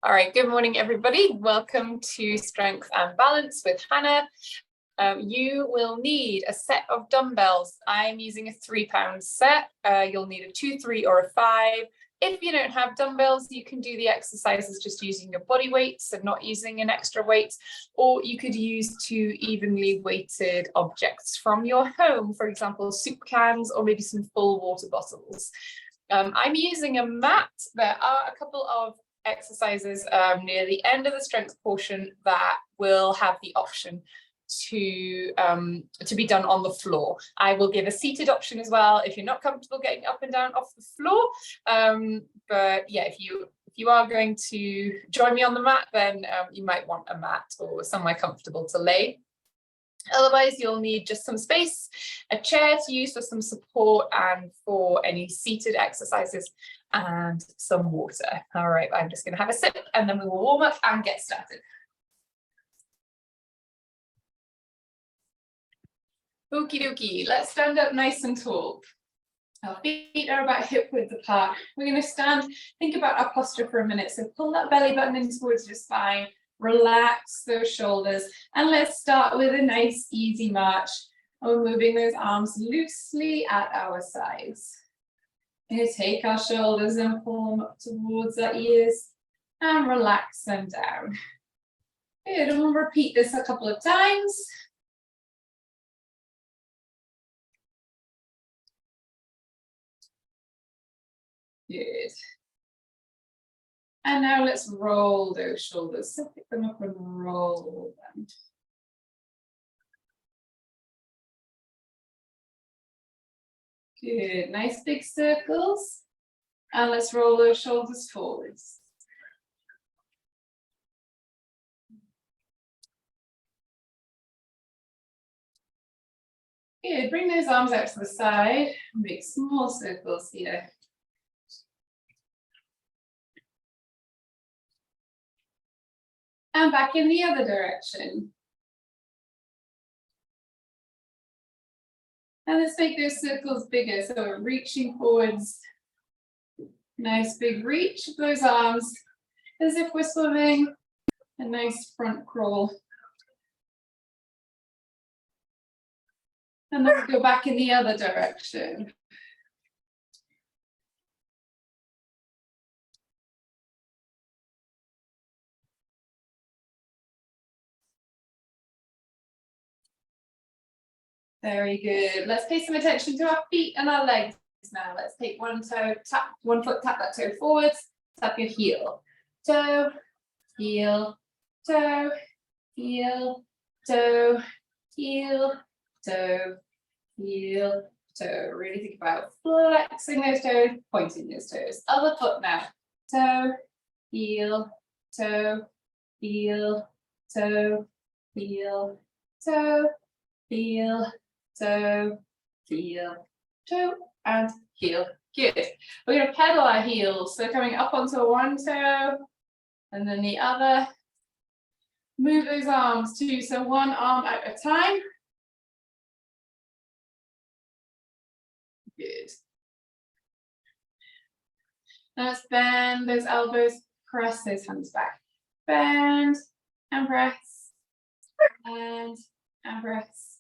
All right, good morning, everybody. Welcome to Strength and Balance with Hannah. You will need a set of dumbbells. I'm using a 3-pound set. You'll need a 2, 3, or a 5. If you don't have dumbbells, you can do the exercises just using your body weights and not using an extra weight, or you could use 2 evenly weighted objects from your home, for example, soup cans or maybe some full water bottles. I'm using a mat. There are a couple of exercises near the end of the strength portion that will have the option to be done on the floor. I will give a seated option as well if you're not comfortable getting up and down off the floor. But yeah, if you are going to join me on the mat, then you might want a mat or somewhere comfortable to lay. Otherwise, you'll need just some space, a chair to use for some support and for any seated exercises, and some water. All right, I'm just going to have a sip and then we will warm up and get started. Okie dokie, let's stand up nice and tall. Our feet are about hip width apart. We're going to stand, think about our posture for a minute. So pull that belly button in towards your spine, relax those shoulders, and let's start with a nice easy march. We're moving those arms loosely at our sides. We're going to take our shoulders and pull them up towards our ears and relax them down. Good, and we'll repeat this a couple of times. Good. And now let's roll those shoulders. So pick them up and roll them. Good, nice big circles. And let's roll those shoulders forwards. Good, bring those arms out to the side. Make small circles here. And back in the other direction. And let's make those circles bigger. So we're reaching forwards. Nice big reach of those arms as if we're swimming. A nice front crawl. And then we'll go back in the other direction. Very good. Let's pay some attention to our feet and our legs now. Let's take one toe, tap one foot, tap that toe forwards, tap your heel. Toe, heel, toe, heel, toe, heel, toe, heel, toe. Really think about flexing those toes, pointing those toes. Other foot now. Toe, heel, toe, heel, toe, heel, toe, heel, toe, heel, toe, and heel. Good. We're going to pedal our heels. So coming up onto one toe and then the other. Move those arms too. So one arm at a time. Good. Now let's bend those elbows, press those hands back. Bend and press. Bend and press.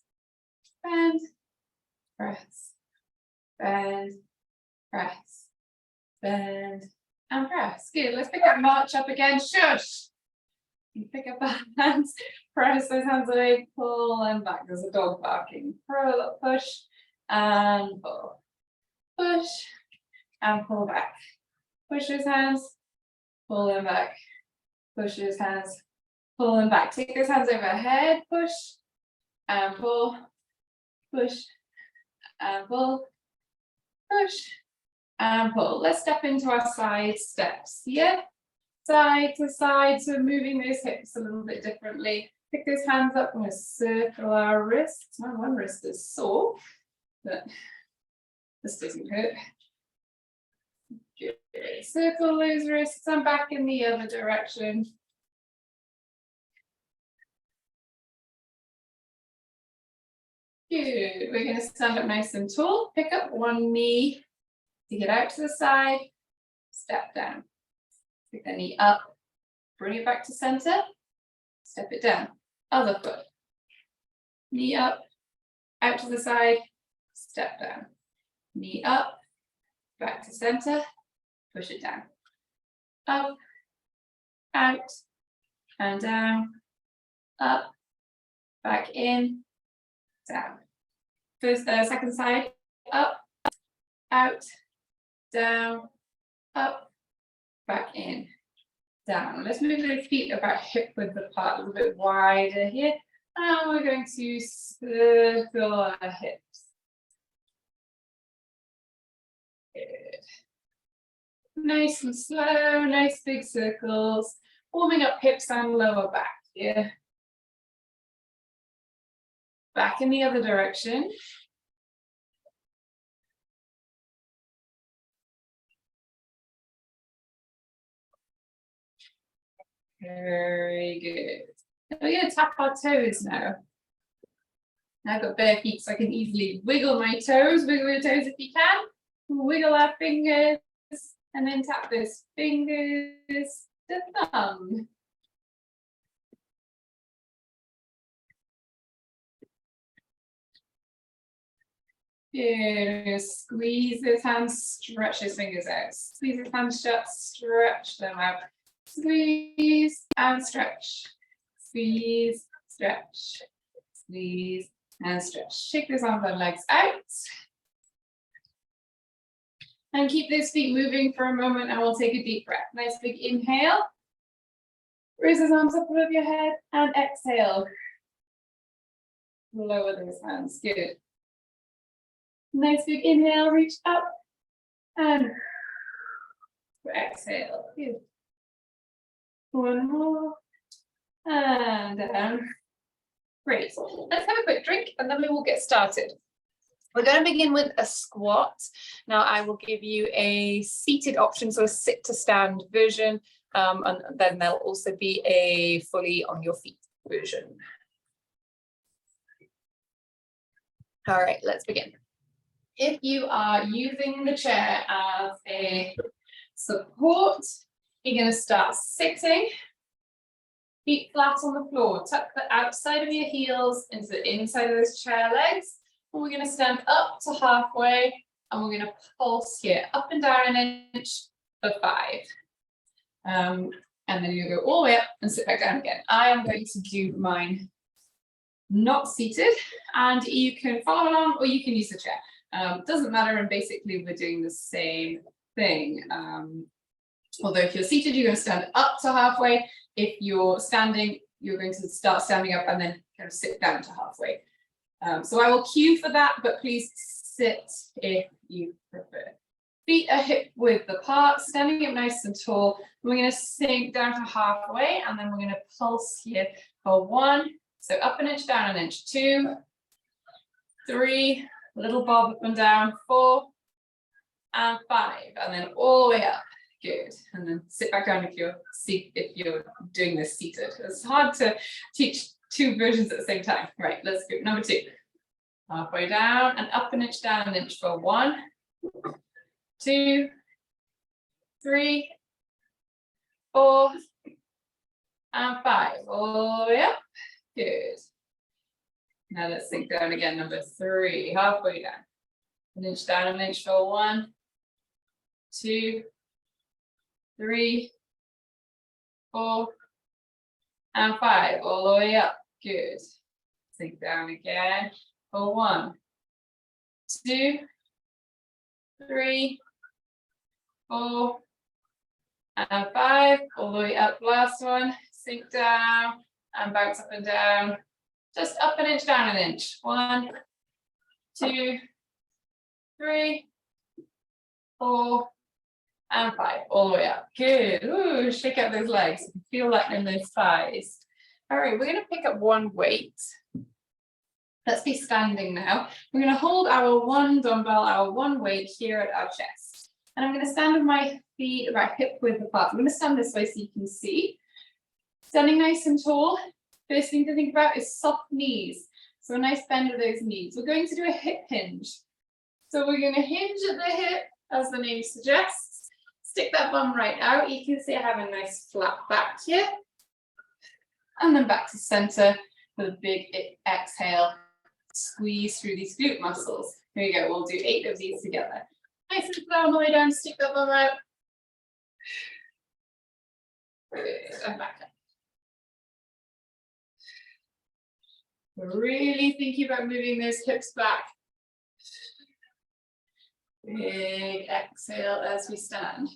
Bend, press, bend, press, bend, and press. Good. Let's pick up, march up again. Shush. You pick up our hands, press those hands away, pull them back. There's a dog barking. Roll up, push, and pull. Push, and pull back. Push those hands, pull them back. Push those hands, pull them back. Take those hands overhead, push, and pull. Push and pull, push and pull. Let's step into our side steps here. Side to side, so moving those hips a little bit differently. Pick those hands up, we're going to circle our wrists. My one wrist is sore, but this doesn't hurt. Good. Circle those wrists and back in the other direction. Good. We're going to stand up nice and tall. Pick up one knee to get out to the side. Step down. Pick the knee up, bring it back to center, step it down. Other foot. Knee up, out to the side, step down. Knee up, back to center, push it down. Up, out, and down, up, back in, down. First, second side, up, out, down, up, back in, down. Let's move the feet about hip width apart, a little bit wider here. And we're going to circle our hips. Good. Nice and slow, nice big circles. Warming up hips and lower back here. Back in the other direction. Very good. We're going to tap our toes now. I've got bare feet, so I can easily wiggle my toes. Wiggle your toes if you can. Wiggle our fingers, and then tap those fingers to thumb. Good. Squeeze those hands, stretch those fingers out. Squeeze those hands shut, stretch them out. Squeeze and stretch. Squeeze, stretch. Squeeze and stretch. Shake those arms and legs out. And keep those feet moving for a moment, and we'll take a deep breath. Nice big inhale. Raise those arms up above your head and exhale. Lower those hands. Good. Nice big inhale, reach up and exhale. Good. One more and down. Great. Let's have a quick drink and then we will get started. We're going to begin with a squat. Now I will give you a seated option, so a sit to stand version, and then there'll also be a fully on your feet version. All right, let's begin. If you are using the chair as a support, you're going to start sitting, feet flat on the floor, tuck the outside of your heels into the inside of those chair legs. And we're going to stand up to halfway, and we're going to pulse here, up and down an inch for 5. And then you go all the way up and sit back down again. I am going to do mine not seated, and you can follow along or you can use the chair. Doesn't matter, and basically we're doing the same thing. Although if you're seated, you're going to stand up to halfway. If you're standing, you're going to start standing up and then kind of sit down to halfway. So I will cue for that, but please sit if you prefer. Feet are hip width apart, standing up nice and tall. We're going to sink down to halfway, and then we're going to pulse here for 1. So up an inch, down an inch, 2, 3, little bob up and down, 4, and 5, and then all the way up. Good. And then sit back down if you're doing this seated. It's hard to teach 2 versions at the same time. Right, let's go. Number 2. Halfway down and up an inch, down an inch for 1, 2, 3, 4, and 5. All the way up. Good. Now let's sink down again. Number 3. Halfway down. An inch down, an inch for 1, 2, 3, 4, and 5. All the way up. Good. Sink down again for 1, 2, 3, 4, and 5. All the way up. Last one. Sink down and bounce up and down. Just up an inch, down an inch. 1, 2, 3, 4, and 5. All the way up. Good. Ooh, shake out those legs. Feel that in those thighs. All right, we're going to pick up one weight. Let's be standing now. We're going to hold our 1 dumbbell, our 1 weight here at our chest. And I'm going to stand with my feet about hip width apart. I'm going to stand this way so you can see. Standing nice and tall. First thing to think about is soft knees. So a nice bend of those knees. We're going to do a hip hinge. So we're going to hinge at the hip, as the name suggests. Stick that bum right out. You can see I have a nice flat back here. And then back to center with a big exhale. Squeeze through these glute muscles. Here we go. We'll do 8 of these together. Nice and slow on the way down. Stick that bum out. Good. And back up. We're really thinking about moving those hips back. Big exhale as we stand.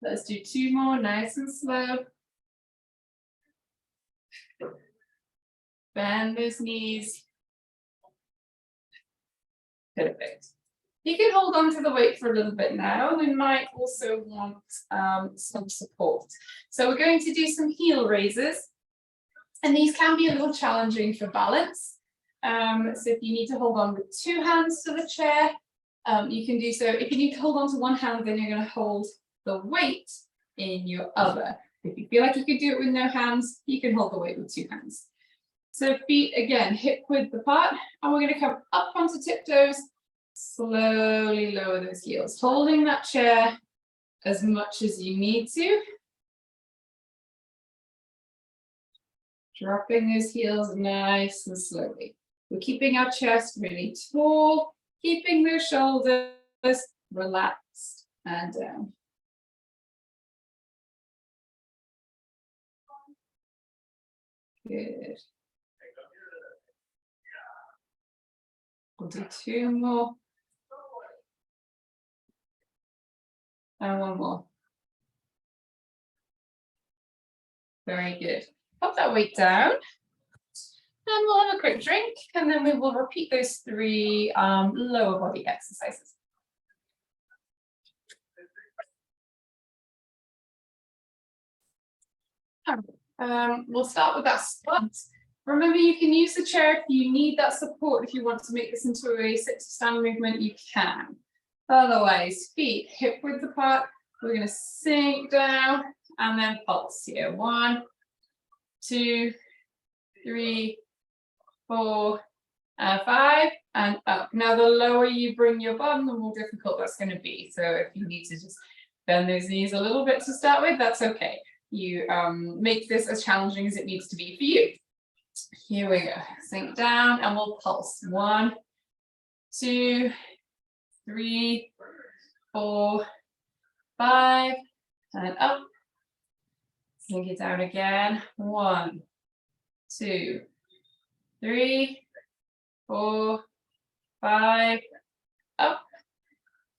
Let's do 2 more, nice and slow. Bend those knees. Perfect. You can hold on to the weight for a little bit now. We might also want some support. So we're going to do some heel raises. And these can be a little challenging for balance. So if you need to hold on with 2 hands to the chair, you can do so. If you need to hold on to 1 hand, then you're going to hold the weight in your other. If you feel like you could do it with no hands, you can hold the weight with 2 hands. So feet, again, hip width apart, and we're going to come up onto tiptoes, slowly lower those heels, holding that chair as much as you need to. Dropping those heels nice and slowly. We're keeping our chest really tall, keeping those shoulders relaxed and down. Good. We'll do 2 more. And 1 more. Very good. Pop that weight down. And we'll have a quick drink. And then we will repeat those 3 lower body exercises. We'll start with that squat. Remember, you can use the chair if you need that support. If you want to make this into a sit to stand movement, you can. Otherwise, feet hip width apart. We're going to sink down and then pulse here. 1, 2, 3, 4, and 5, and up. Now, the lower you bring your bum, the more difficult that's going to be. So if you need to just bend those knees a little bit to start with, that's okay. You make this as challenging as it needs to be for you. Here we go. Sink down and we'll pulse. 1, 2, 3, 4, 5, and up. Sink it down again. 1, 2, 3, 4, 5, up.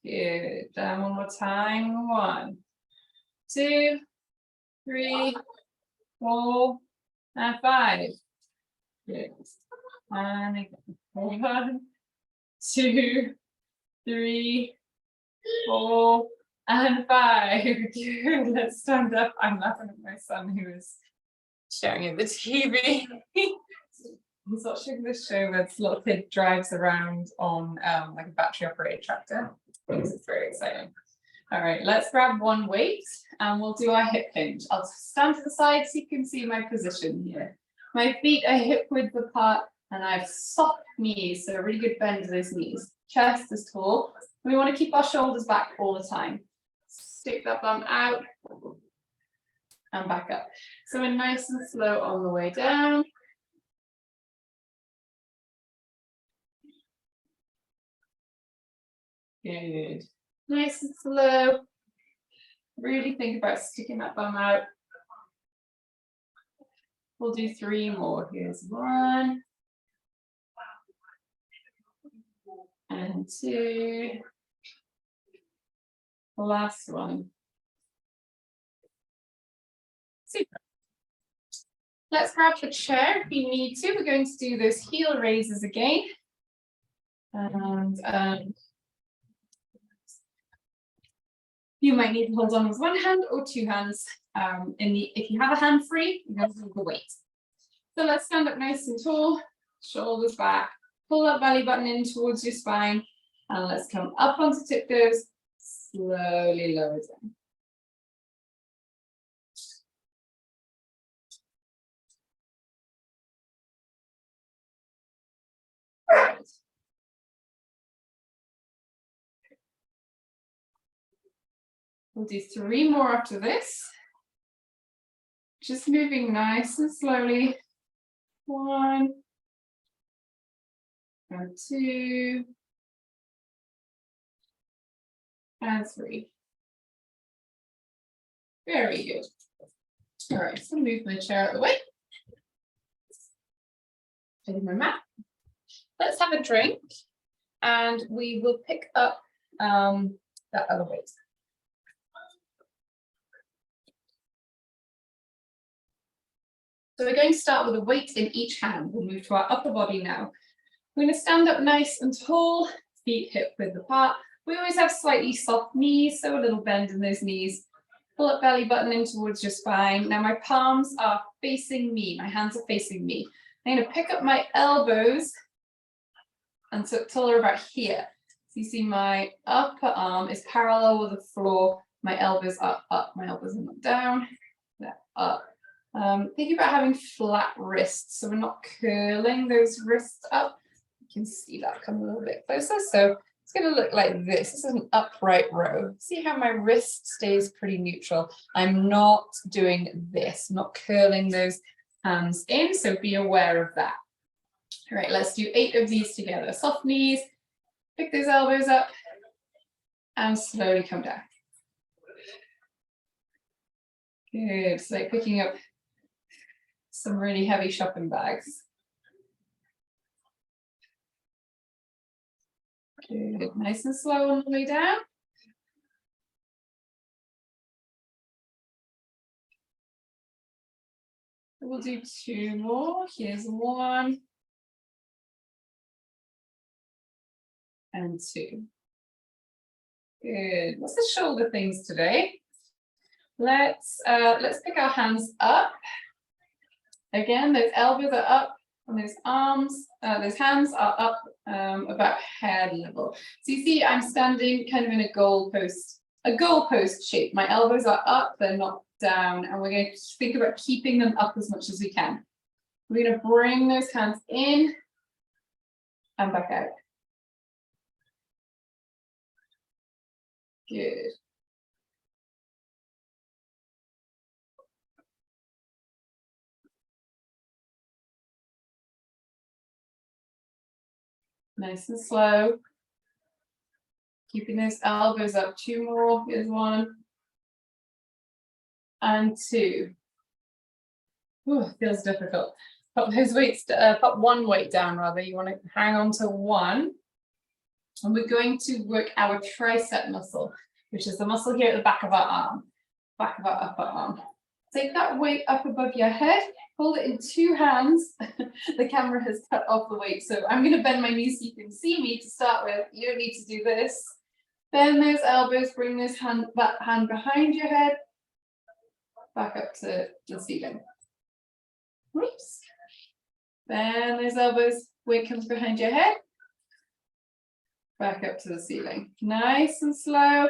Good. Down one more time. 1, 2, 3, 4, and 5. Good. And again. 1, 2, 3, 4, and 5. Good. Let's stand up. I'm laughing at my son who is staring at the TV. He's watching this show where this little kid drives around on like a battery operated tractor. It's very exciting. All right, let's grab 1 weight and we'll do our hip hinge. I'll stand to the side so you can see my position here. My feet are hip width apart and I have soft knees, so a really good bend to those knees. Chest is tall. We want to keep our shoulders back all the time. Stick that bum out and back up. So we're nice and slow on the way down. Good. Nice and slow. Really think about sticking that bum out. We'll do 3 more. Here's 1. And 2. The last one. Super. Let's grab the chair if you need to. We're going to do those heel raises again. And you might need to hold on with 1 hand or 2 hands. If you have a hand free, you're going to hold the weight. So let's stand up nice and tall, shoulders back, pull that belly button in towards your spine, and let's come up onto tiptoes, slowly lower down. We'll do 3 more after this. Just moving nice and slowly. 1 and 2 and 3. Very good. All right, so move my chair out of the way. Take my mat. Let's have a drink and we will pick up that other weight. So we're going to start with a weight in each hand. We'll move to our upper body now. We're going to stand up nice and tall, feet hip width apart. We always have slightly soft knees, so a little bend in those knees. Pull up belly button in towards your spine. Now my palms are facing me. My hands are facing me. I'm going to pick up my elbows and so taller about here. So you see my upper arm is parallel with the floor. My elbows are up. My elbows are not down. They're up. Think about having flat wrists, so we're not curling those wrists up. You can see that come a little bit closer. So it's going to look like this. This is an upright row. See how my wrist stays pretty neutral. I'm not doing this, not curling those hands in, so be aware of that. All right, let's do 8 of these together. Soft knees, pick those elbows up, and slowly come down. Good, it's like picking up some really heavy shopping bags. Good, nice and slow on the way down. We'll do 2 more. Here's 1 and 2. Good. What's the shoulder things today? Let's pick our hands up. Again, those elbows are up and those arms, those hands are up about head level. So you see I'm standing kind of in a goalpost shape. My elbows are up, they're not down, and we're going to think about keeping them up as much as we can. We're going to bring those hands in and back out. Good. Nice and slow. Keeping those elbows up. 2 more. Here's 1 and 2. Ooh, feels difficult. Pop those weights, pop 1 weight down rather. You want to hang on to 1. And we're going to work our tricep muscle, which is the muscle here at the back of our arm, back of our upper arm. Take that weight up above your head, hold it in 2 hands. The camera has cut off the weight, so I'm going to bend my knees so you can see me to start with. You don't need to do this. Bend those elbows, bring this hand, that hand behind your head, back up to the ceiling. Oops. Bend those elbows, weight comes behind your head, back up to the ceiling. Nice and slow,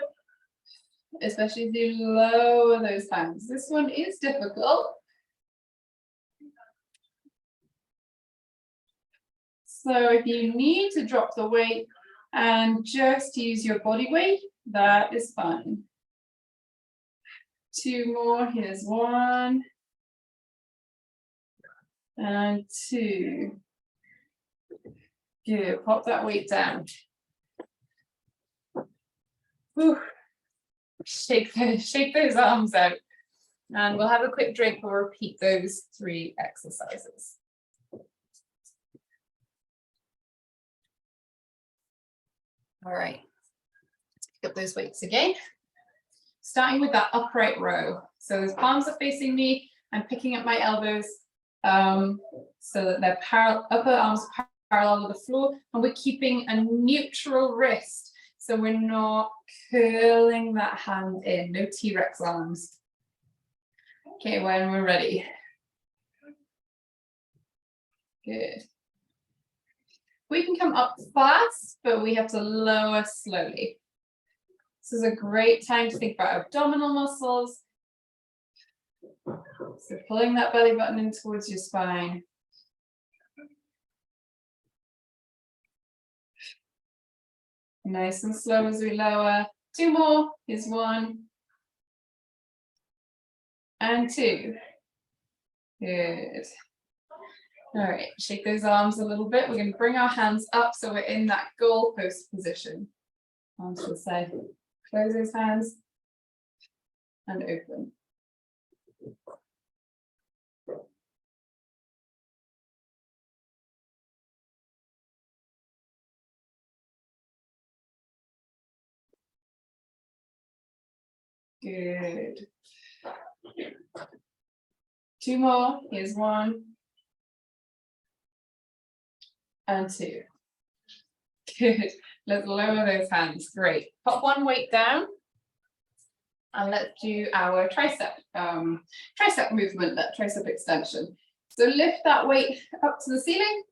especially as you lower those hands. This one is difficult. So if you need to drop the weight and just use your body weight, that is fine. 2 more, here's 1 and 2. Good, pop that weight down. Whew. Shake those arms out. And we'll have a quick drink. We'll repeat those 3 exercises. All right, pick up those weights again. Starting with that upright row. So those palms are facing me. I'm picking up my elbows so that their upper arms are parallel with the floor, and we're keeping a neutral wrist. So we're not curling that hand in, no T-Rex arms. Okay, when we're ready. Good. We can come up fast, but we have to lower slowly. This is a great time to think about abdominal muscles. So pulling that belly button in towards your spine. Nice and slow as we lower. 2 more. Here's 1 and 2. Good. All right, shake those arms a little bit. We're going to bring our hands up so we're in that goalpost position. Onto the side. Close those hands and open. Good. 2 more. Here's 1 and 2. Good. Let's lower those hands. Great. Pop one weight down. And let's do our tricep movement, that tricep extension. So lift that weight up to the ceiling.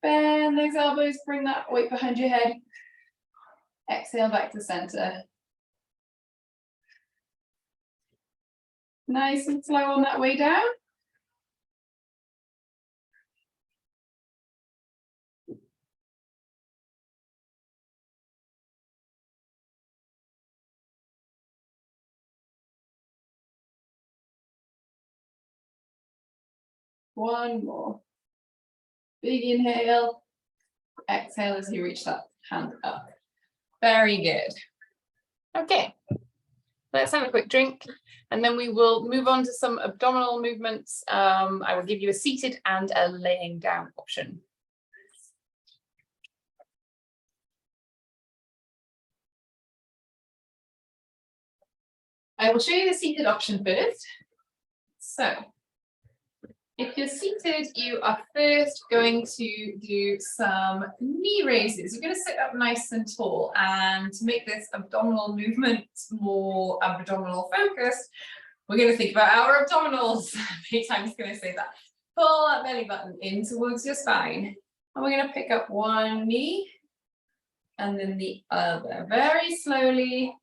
Bend those elbows. Bring that weight behind your head. Exhale back to center. Nice and slow on that way down. One more. Big inhale. Exhale as you reach that hand up. Very good. Okay, let's have a quick drink and then we will move on to some abdominal movements. I will give you a seated and a laying down option. I will show you the seated option first. So, if you're seated, you are first going to do some knee raises. You're going to sit up nice and tall, and to make this abdominal movement more abdominal focused, we're going to think about our abdominals. Many times going to say that. Pull that belly button in towards your spine, and we're going to pick up one knee and then the other very slowly,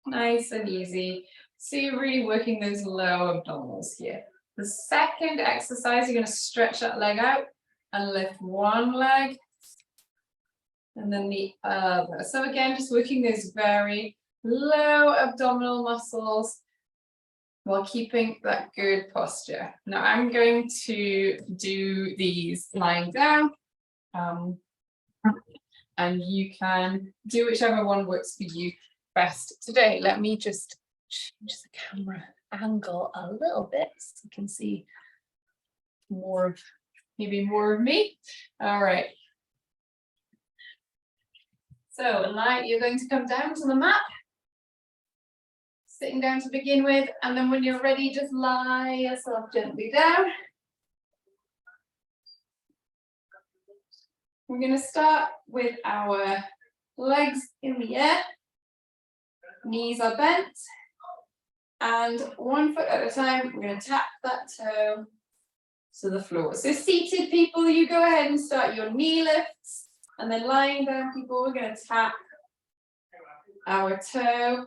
nice and easy. So you're really working those low abdominals here. The second exercise, you're going to stretch that leg out and lift one leg and then the other. So again, just working those very low abdominal muscles while keeping that good posture. Now I'm going to do these lying down, and you can do whichever one works for you best today. Let me just change the camera angle a little bit so you can see more of, maybe more of me. All right. So you're going to come down to the mat, sitting down to begin with, and then when you're ready, just lie yourself gently down. We're going to start with our legs in the air, knees are bent, and 1 foot at a time, we're going to tap that toe to the floor. So seated people, you go ahead and start your knee lifts, and then lying down people, we're going to tap our toe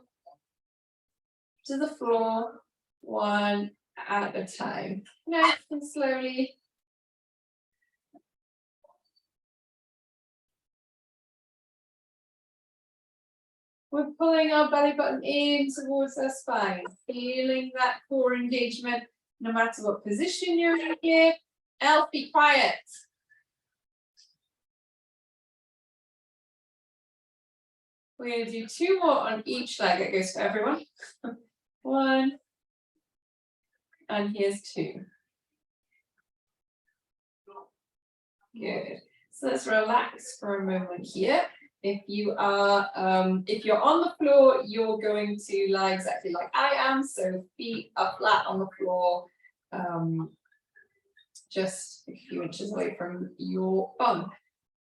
to the floor, 1 at a time. Nice and slowly. We're pulling our belly button in towards our spine, feeling that core engagement, no matter what position you're in here. Elf, be quiet. We're going to do 2 more on each leg. That goes for everyone. 1, and here's 2. Good. So let's relax for a moment here. If you're on the floor, you're going to lie exactly like I am. So feet are flat on the floor, just a few inches away from your bum.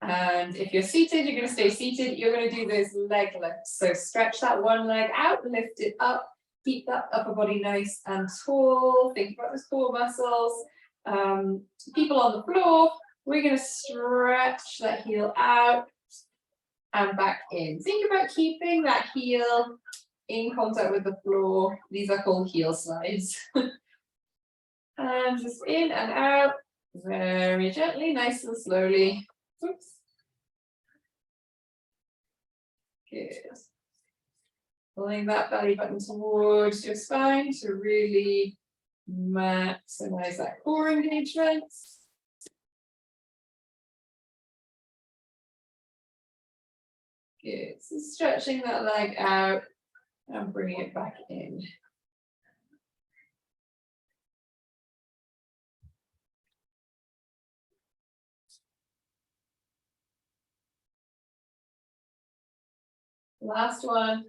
And if you're seated, you're going to stay seated. You're going to do those leg lifts. So stretch that one leg out, lift it up, keep that upper body nice and tall. Think about those core muscles. People on the floor, we're going to stretch that heel out and back in. Think about keeping that heel in contact with the floor. These are called heel slides. And just in and out, very gently, nice and slowly. Oops. Good. Pulling that belly button towards your spine to really maximize that core engagement. Good. So stretching that leg out and bringing it back in. Last one.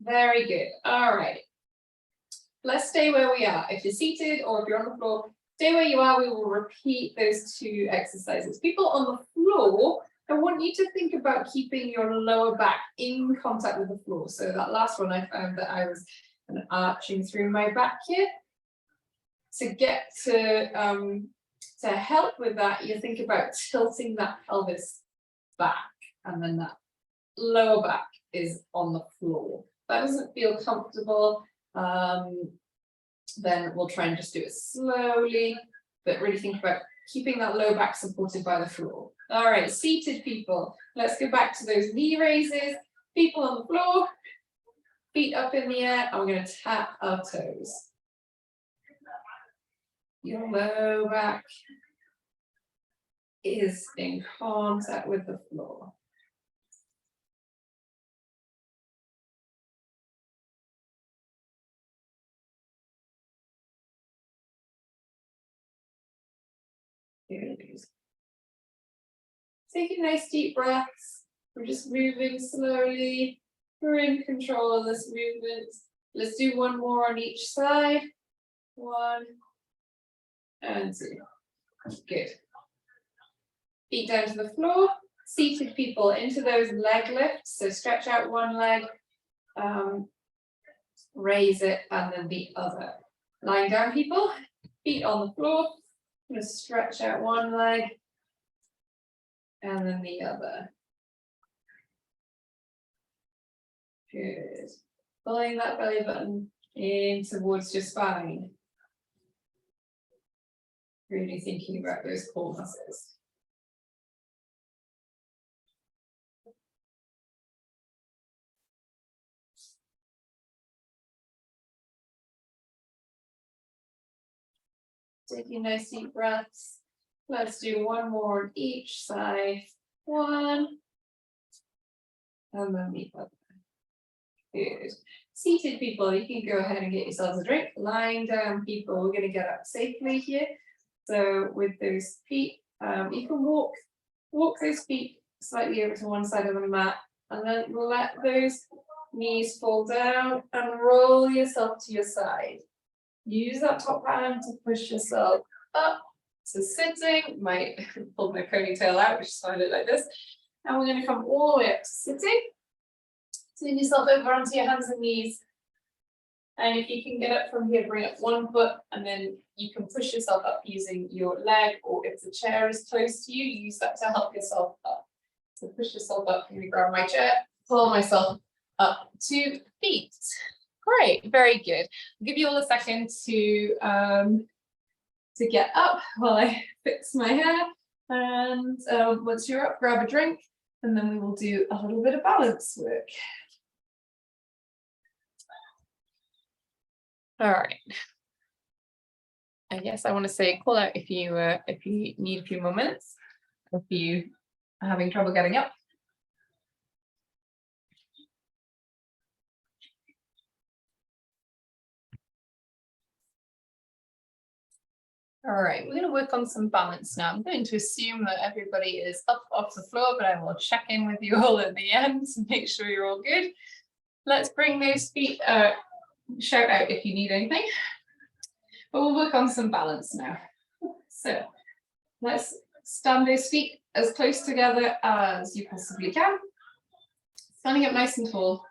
Very good. All right. Let's stay where we are. If you're seated or if you're on the floor, stay where you are. We will repeat those two exercises. People on the floor, I want you to think about keeping your lower back in contact with the floor. So that last one, I found that I was kind of arching through my back here. To get to help with that, you think about tilting that pelvis back, and then that lower back is on the floor. If that doesn't feel comfortable, then we'll try and just do it slowly, but really think about keeping that low back supported by the floor. All right, seated people, let's go back to those knee raises. People on the floor, feet up in the air, and we're going to tap our toes. Your low back is in contact with the floor. Here it is. Taking nice deep breaths. We're just moving slowly. We're in control of this movement. Let's do one more on each side. 1 and 2. Good. Feet down to the floor. Seated people into those leg lifts. So stretch out one leg, raise it, and then the other. Lying down people, feet on the floor. I'm going to stretch out one leg and then the other. Good. Pulling that belly button in towards your spine. Really thinking about those core muscles. Taking nice deep breaths. Let's do one more on each side. 1 and then the other. Good. Seated people, you can go ahead and get yourselves a drink. Lying down people, we're going to get up safely here. So with those feet, you can walk those feet slightly over to one side of the mat, and then let those knees fall down and roll yourself to your side. Use that top hand to push yourself up to sitting. Might pull my ponytail out, which is why I look like this. And we're going to come all the way up to sitting. Turn yourself over onto your hands and knees. And if you can get up from here, bring up one foot, and then you can push yourself up using your leg, or if the chair is close to you, use that to help yourself up. So push yourself up. I'm going to grab my chair, pull myself up to feet. Great, very good. I'll give you all a second to get up while I fix my hair. And once you're up, grab a drink, and then we will do a little bit of balance work. All right. I guess I want to say, call out if you need a few more minutes, if you are having trouble getting up. All right, we're going to work on some balance now. I'm going to assume that everybody is up off the floor, but I will check in with you all at the end to make sure you're all good. Let's bring those feet, shout out if you need anything. But we'll work on some balance now. So let's stand those feet as close together as you possibly can. Standing up nice and tall.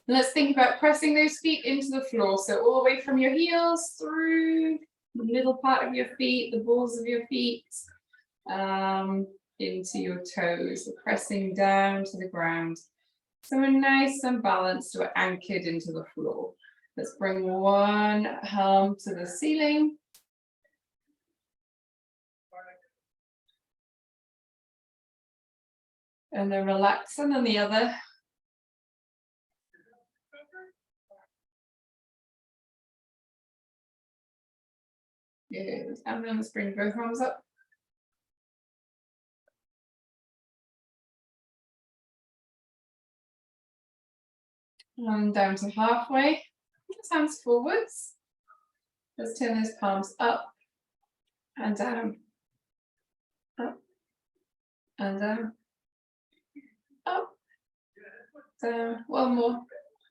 Let's think about pressing those feet into the floor. So all the way from your heels through the middle part of your feet, the balls of your feet, into your toes. So pressing down to the ground. So we're nice and balanced, we're anchored into the floor. Let's bring one arm to the ceiling. And then relax, and then the other. Good. And then let's bring both arms up. And down to halfway. Hands forwards. Let's turn those palms up and down. Up and down. Up. Down. One more.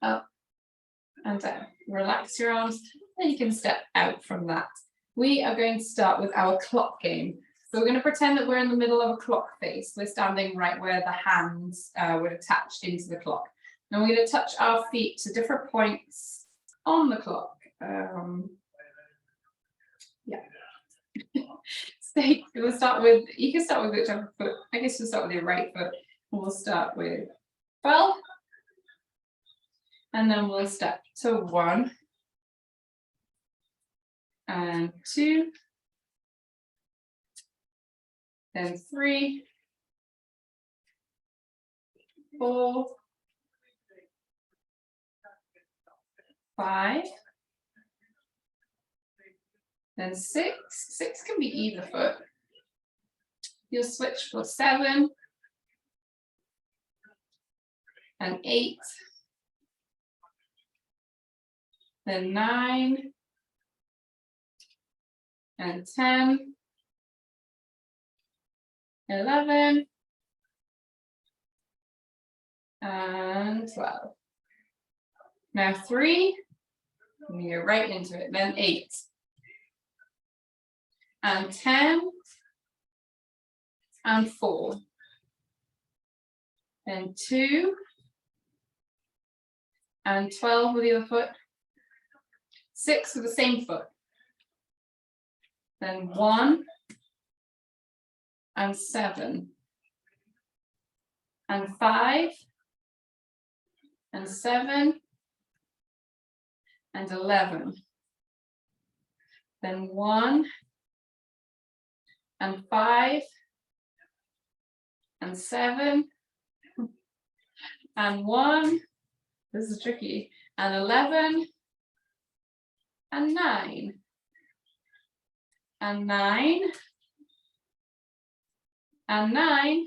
Up and down. Relax your arms. Then you can step out from that. We are going to start with our clock game. So we're going to pretend that we're in the middle of a clock face. We're standing right where the hands would attach into the clock. Now we're going to touch our feet to different points on the clock. Yeah. We'll start with, you can start with whichever foot. I guess we'll start with your right foot. We'll start with 12. And then we'll step to 1 and 2. Then 3, 4, 5, then 6. 6 can be either foot. You'll switch for 7 and 8, then 9 and 10, 11 and 12. Now 3, and you go right into it, then 8 and 10 and 4, then 2 and 12 with the other foot, 6 with the same foot, then 1 and 7 and 5 and 7 and 11, then 1 and 5 and 7 and 1, this is tricky, and 11 and 9 and 9 and 9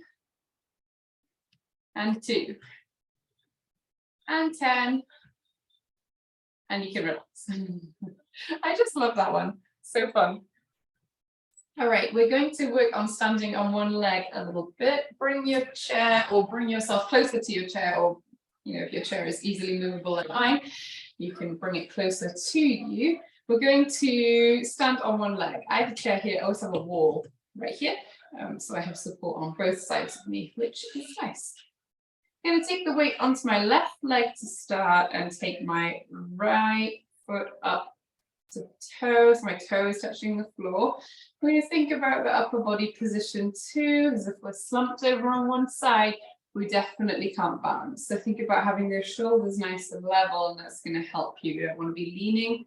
and 2 and 10, and you can relax. I just love that one, so fun. All right, we're going to work on standing on one leg a little bit. Bring your chair or bring yourself closer to your chair, or if your chair is easily movable like mine, you can bring it closer to you. We're going to stand on one leg. I have a chair here, I also have a wall right here. So I have support on both sides of me, which is nice. I'm going to take the weight onto my left leg to start and take my right foot up to toes. My toe is touching the floor. We're going to think about the upper body position too, as if we're slumped over on one side, we definitely can't balance. So think about having those shoulders nice and level, and that's going to help you. You don't want to be leaning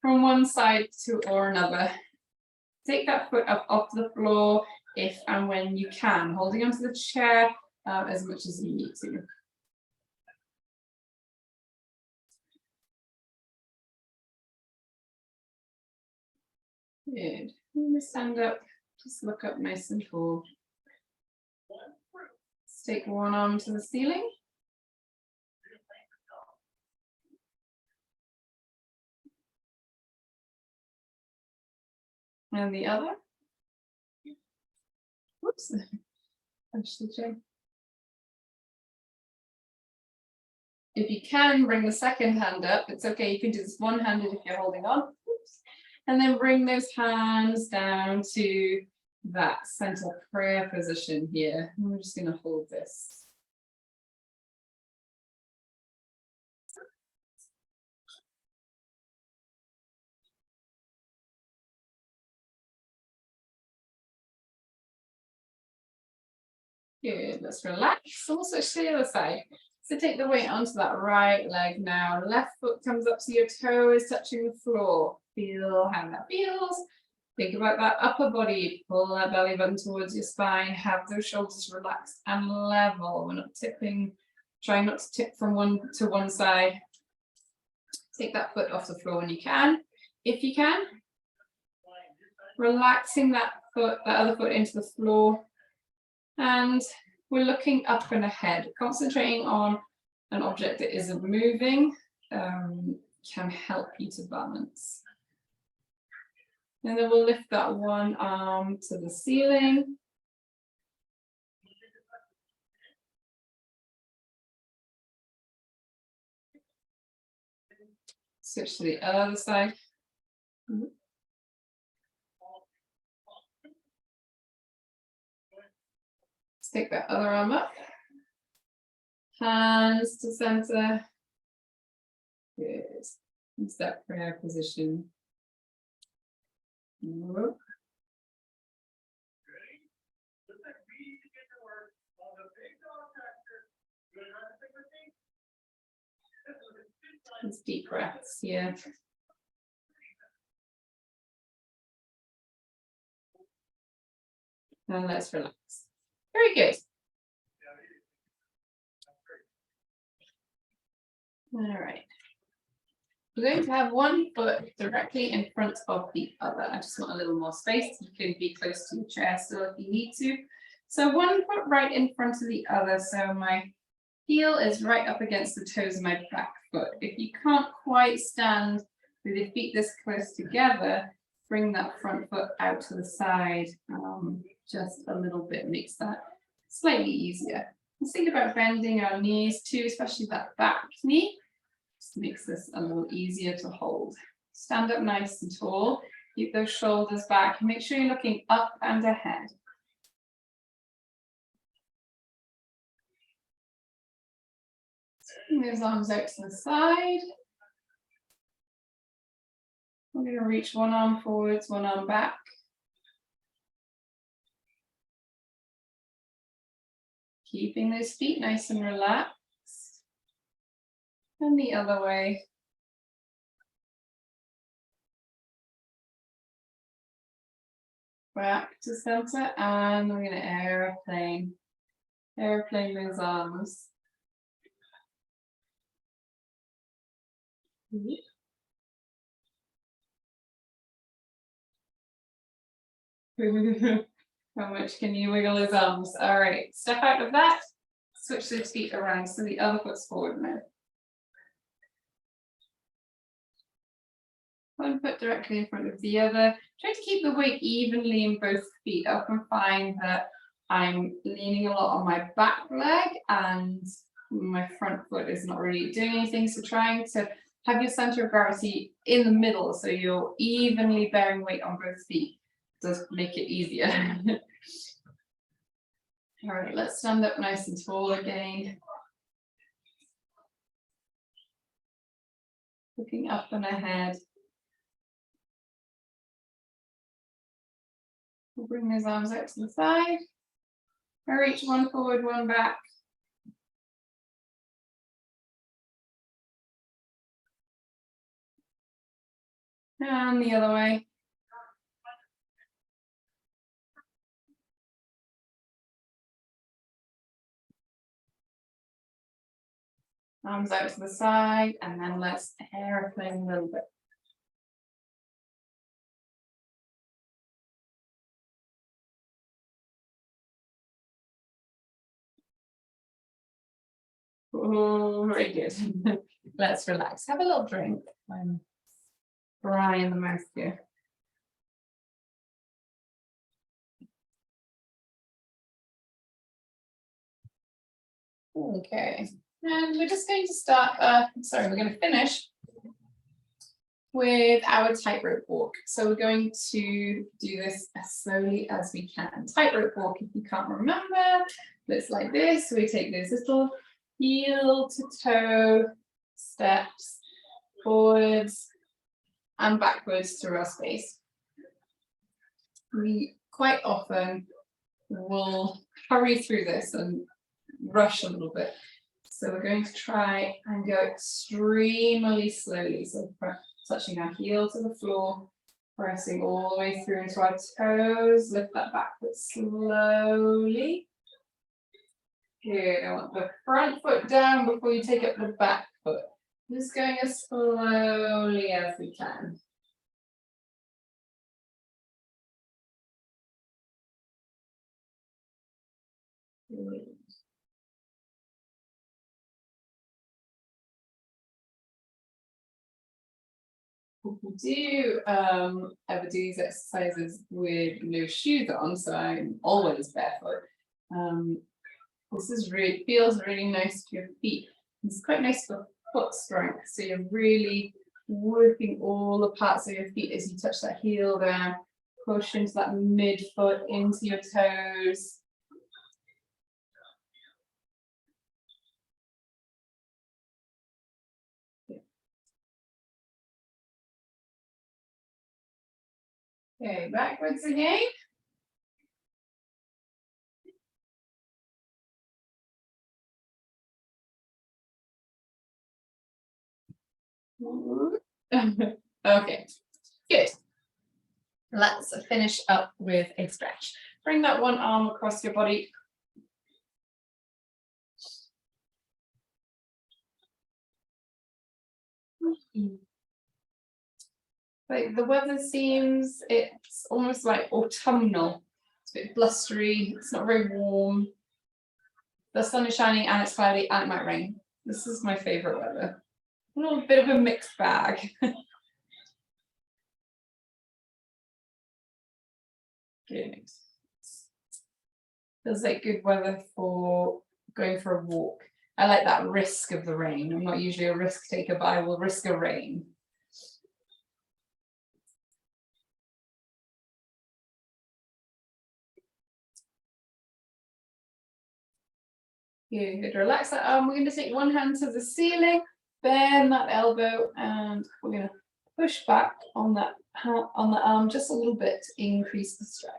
from one side to or another. Take that foot up off the floor if and when you can, holding onto the chair as much as you need to. Good. I'm going to stand up, just look up nice and tall. Let's take one arm to the ceiling. And the other. Whoops. Punch the chair. If you can, bring the second hand up. It's okay, you can do this one-handed if you're holding on. Oops. And then bring those hands down to that center prayer position here. And we're just going to hold this. Good, let's relax. Also to the other side. So take the weight onto that right leg now. Left foot comes up so your toe is touching the floor. Feel how that feels. Think about that upper body. Pull that belly button towards your spine. Have those shoulders relaxed and level. We're not tipping. Try not to tip from one to one side. Take that foot off the floor when you can. If you can. relaxing that foot, that other foot into the floor. And we're looking up and ahead, concentrating on an object that isn't moving can help you to balance. And then we'll lift that one arm to the ceiling. Switch to the other side. Take that other arm up. Hands to center. Good. It's that prayer position. Whoop. It's deep breaths here. And let's relax. Very good. All right. We're going to have one foot directly in front of the other. I just want a little more space. You can be close to your chair still if you need to. So one foot right in front of the other. So my heel is right up against the toes of my back foot. If you can't quite stand with your feet this close together, bring that front foot out to the side. Just a little bit makes that slightly easier. Let's think about bending our knees too, especially that back knee. Just makes this a little easier to hold. Stand up nice and tall. Keep those shoulders back. Make sure you're looking up and ahead. Bring those arms out to the side. We're going to reach one arm forwards, one arm back. Keeping those feet nice and relaxed. And the other way. Back to center, and we're going to airplane those arms. How much can you wiggle his arms? All right, step out of that, switch those feet around so the other foot's forward now. One foot directly in front of the other. Try to keep the weight evenly in both feet. I often find that I'm leaning a lot on my back leg and my front foot is not really doing anything. So trying to have your center of gravity in the middle so you're evenly bearing weight on both feet does make it easier. All right, let's stand up nice and tall again. Looking up and ahead. We'll bring those arms out to the side. I reach one forward, one back. And the other way. Arms out to the side, and then let's airplane a little bit. Oh, very good. Let's relax. Have a little drink. I'm dry in the mouth here. Okay, and we're just going to start, we're going to finish with our tightrope walk. So we're going to do this as slowly as we can. Tightrope walk, if you can't remember, looks like this. We take those little heel to toe steps forwards and backwards through our space. We quite often will hurry through this and rush a little bit. So we're going to try and go extremely slowly. So touching our heel to the floor, pressing all the way through into our toes, lift that back foot slowly. Good, I want the front foot down before you take up the back foot. Just going as slowly as we can. People do ever do these exercises with no shoes on, so I'm always barefoot. This is really feels really nice for your feet. It's quite nice for foot strength, so you're really working all the parts of your feet as you touch that heel down, push into that midfoot, into your toes. Okay, backwards again. Okay, good. Let's finish up with a stretch. Bring that one arm across your body. Like the weather seems, it's almost like autumnal. It's a bit blustery, it's not very warm. The sun is shining and it's cloudy and it might rain. This is my favorite weather. A little bit of a mixed bag. Good. Feels like good weather for going for a walk. I like that risk of the rain. I'm not usually a risk taker, but I will risk a rain. Good. Relax that arm. We're going to take one hand to the ceiling, bend that elbow, and we're going to push back on that arm just a little bit to increase the stretch.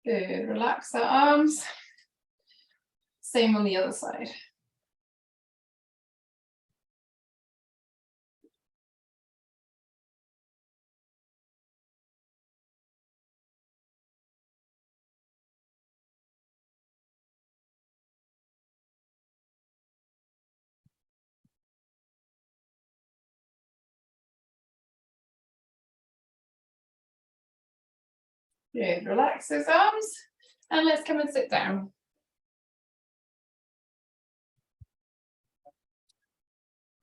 Good. Relax the arms. Same on the other side. Good. Relax those arms, and let's come and sit down.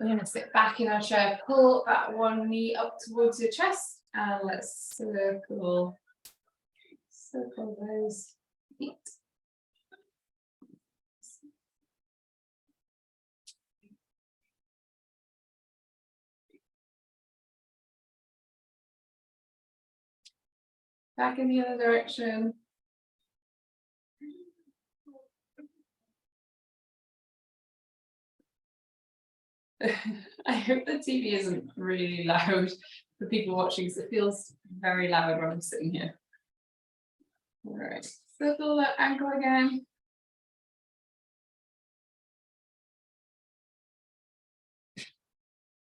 We're going to sit back in our chair, pull that one knee up towards your chest, and let's circle those feet. Back in the other direction. I hope the TV isn't really loud for people watching, because it feels very loud when I'm sitting here. All right, circle that ankle again.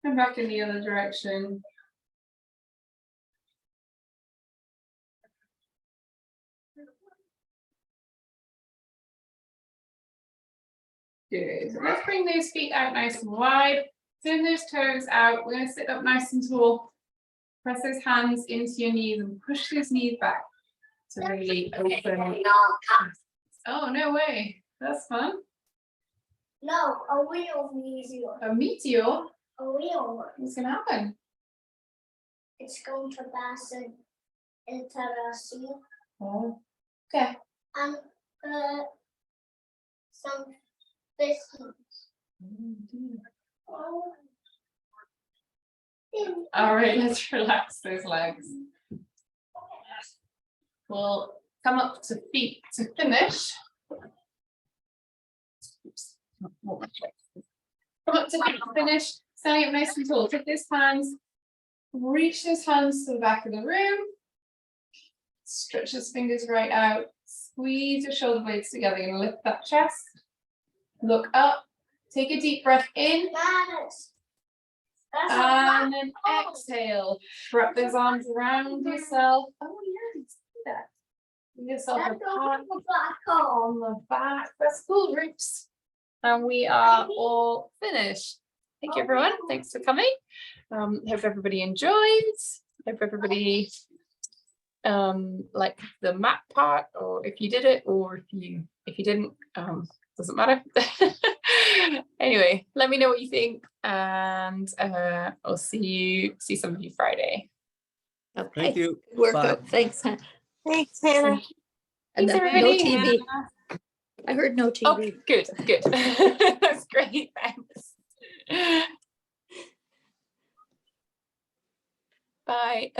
And back in the other direction. Good. So let's bring those feet out nice and wide. Turn those toes out. We're going to sit up nice and tall. Press those hands into your knees and push those knees back to really open. Oh, no way. That's fun. No, a real meteor. A meteor? A real one. What's going to happen? It's going to pass into the sea. Oh, okay. And some biscuits. Oh. All right, let's relax those legs. We'll come up to feet to finish. Oops. Come up to feet to finish. Standing up nice and tall. Take those hands. Reach those hands to the back of the room. Stretch those fingers right out. Squeeze your shoulder blades together. You're going to lift that chest. Look up. Take a deep breath in. Yes. That's a And black then hole. exhale. Wrap those arms around yourself. Oh yeah, let's do that. Give yourself a That's a pat black hole. on the back. That's cool, Roots. And we are all finished. Thank you, everyone. Thanks for coming. Hope everybody enjoyed. Hope everybody like the map part, or if you did it, or if you didn't, doesn't matter. Anyway, let me know what you think, and I'll see some of you Friday. Okay. Thank you. Good work Bye. out. Thanks. Hannah. Thanks, Hannah. And Thanks, no everybody. TV. I heard no TV. Oh, good. That's great. Thanks. Bye.